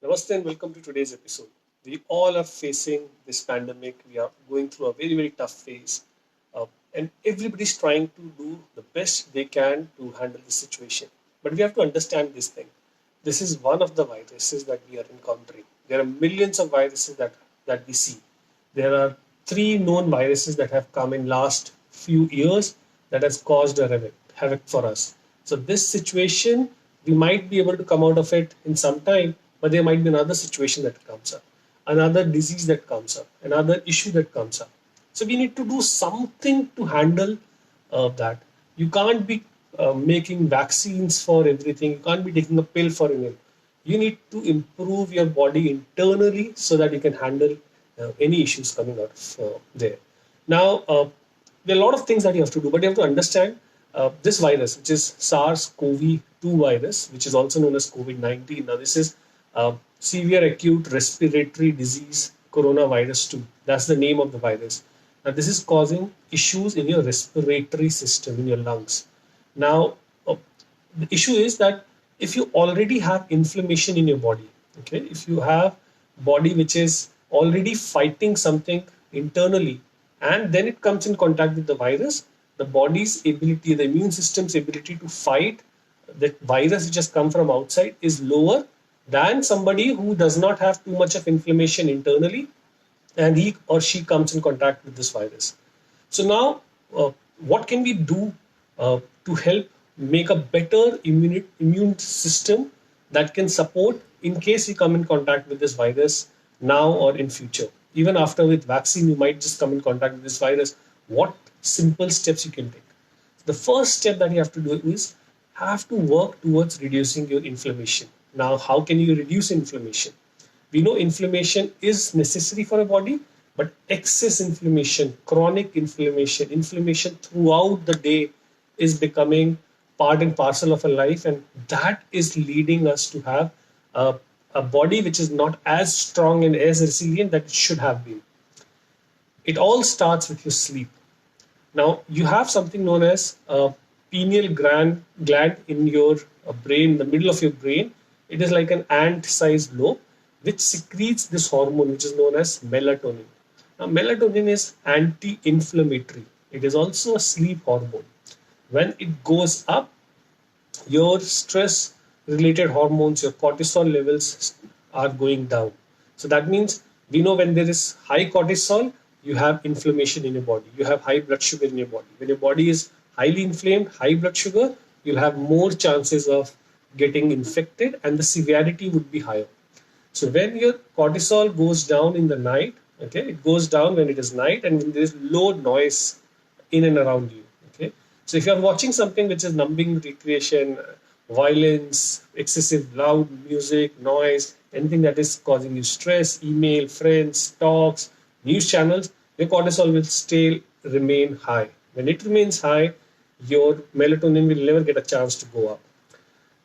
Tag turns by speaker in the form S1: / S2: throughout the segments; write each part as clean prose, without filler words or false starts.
S1: Namaste and welcome to today's episode. We all are facing this pandemic. We are going through a very tough phase. And everybody's trying to do the best they can to handle the situation. But we have to understand this thing. This is one of the viruses that we are encountering. There are millions of viruses that we see. There are three known viruses that have come in last few years that has caused a havoc for us. So this situation, we might be able to come out of it in some time, but there might be another situation that comes up, another disease that comes up, another issue that comes up. So we need to do something to handle that. You can't be making vaccines for everything. You can't be taking a pill for everything. You need to improve your body internally so that you can handle any issues coming out of there. Now, there are a lot of things that you have to do, but you have to understand this virus, which is SARS-CoV-2 virus, which is also known as COVID-19. Now, this is severe acute respiratory disease coronavirus 2. That's the name of the virus. Now, this is causing issues in your respiratory system, in your lungs. Now, the issue is that if you already have inflammation in your body, okay, if you have body which is already fighting something internally, and then it comes in contact with the virus, the body's ability, the immune system's ability to fight that virus which has come from outside is lower than somebody who does not have too much of inflammation internally and he or she comes in contact with this virus. So now, what can we do to help make a better immune system that can support in case you come in contact with this virus now or in future? Even after with vaccine, you might just come in contact with this virus. What simple steps you can take? The first step that you have to do is have to work towards reducing your inflammation. Now, how can you reduce inflammation? We know inflammation is necessary for a body, but excess inflammation, chronic inflammation, inflammation throughout the day is becoming part and parcel of a life, and that is leading us to have a body which is not as strong and as resilient that it should have been. It all starts with your sleep. Now, you have something known as pineal gland in your brain, in the middle of your brain. It is like an ant-sized lobe which secretes this hormone which is known as melatonin. Now, melatonin is anti-inflammatory. It is also a sleep hormone. When it goes up, your stress-related hormones, your cortisol levels are going down. So that means we know when there is high cortisol, you have inflammation in your body. You have high blood sugar in your body. When your body is highly inflamed, high blood sugar, you'll have more chances of getting infected and the severity would be higher. So when your cortisol goes down in the night, okay, it goes down when it is night and when there is low noise in and around you. Okay, so if you are watching something which is numbing recreation, violence, excessive loud music, noise, anything that is causing you stress, email, friends, talks, news channels, your cortisol will still remain high. When it remains high, your melatonin will never get a chance to go up.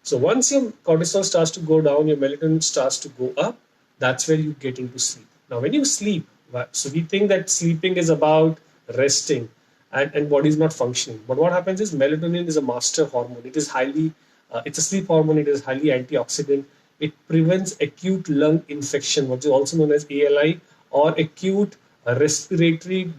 S1: So once your cortisol starts to go down, your melatonin starts to go up, that's where you get into sleep. Now, when you sleep, so we think that sleeping is about resting and body is not functioning. But what happens is melatonin is a master hormone. It is highly, it's a sleep hormone. It is highly antioxidant. It prevents acute lung infection, which is also known as ALI or acute respiratory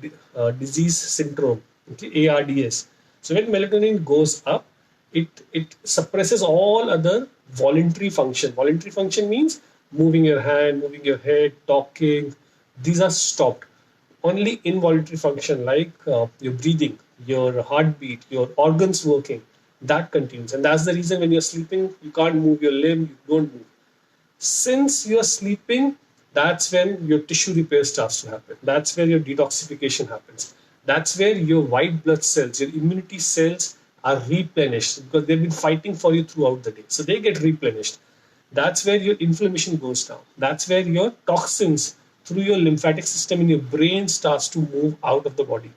S1: disease syndrome, okay, ARDS. So when melatonin goes up, it suppresses all other voluntary function. Voluntary function means moving your hand, moving your head, talking. These are stopped. Only involuntary function like your breathing, your heartbeat, your organs working, that continues. And that's the reason when you're sleeping, you can't move your limb, you don't move. Since you're sleeping, that's when your tissue repair starts to happen. That's where your detoxification happens. That's where your white blood cells, your immunity cells are replenished because they've been fighting for you throughout the day. So they get replenished. That's where your inflammation goes down. That's where your toxins through your lymphatic system in your brain starts to move out of the body.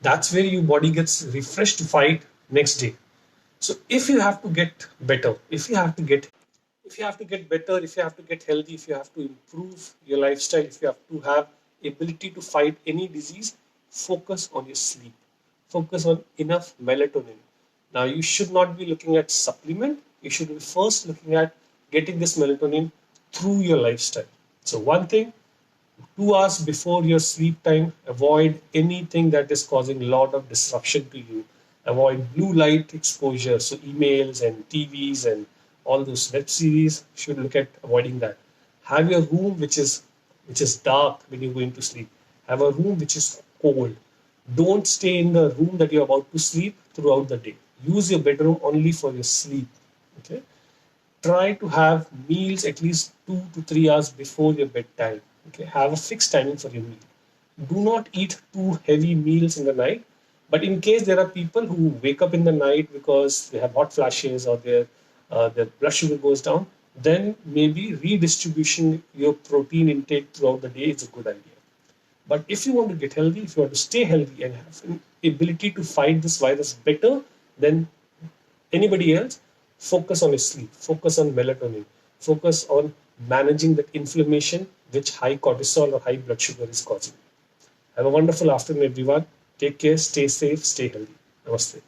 S1: That's where your body gets refreshed to fight next day. So if you have to get better, if you have to get better, if you have to get healthy, if you have to improve your lifestyle, if you have to have ability to fight any disease, focus on your sleep. Focus on enough melatonin. Now, you should not be looking at supplement. You should be first looking at getting this melatonin through your lifestyle. So one thing, 2 hours before your sleep time, avoid anything that is causing a lot of disruption to you. Avoid blue light exposure, so emails and TVs and all those web series. Should look at avoiding that. Have your room which is dark when you go into sleep. Have a room which is cold. Don't stay in the room that you're about to sleep throughout the day. Use your bedroom only for your sleep. Okay. Try to have meals at least 2 to 3 hours before your bedtime. Okay, have a fixed timing for your meal. Do not eat too heavy meals in the night. But in case there are people who wake up in the night because they have hot flashes or their blood sugar goes down, then maybe redistribution your protein intake throughout the day is a good idea. But if you want to get healthy, if you want to stay healthy and have an ability to fight this virus better than anybody else, focus on your sleep, focus on melatonin, focus on managing that inflammation which high cortisol or high blood sugar is causing. Have a wonderful afternoon, everyone. Take care, stay safe, stay healthy. Namaste.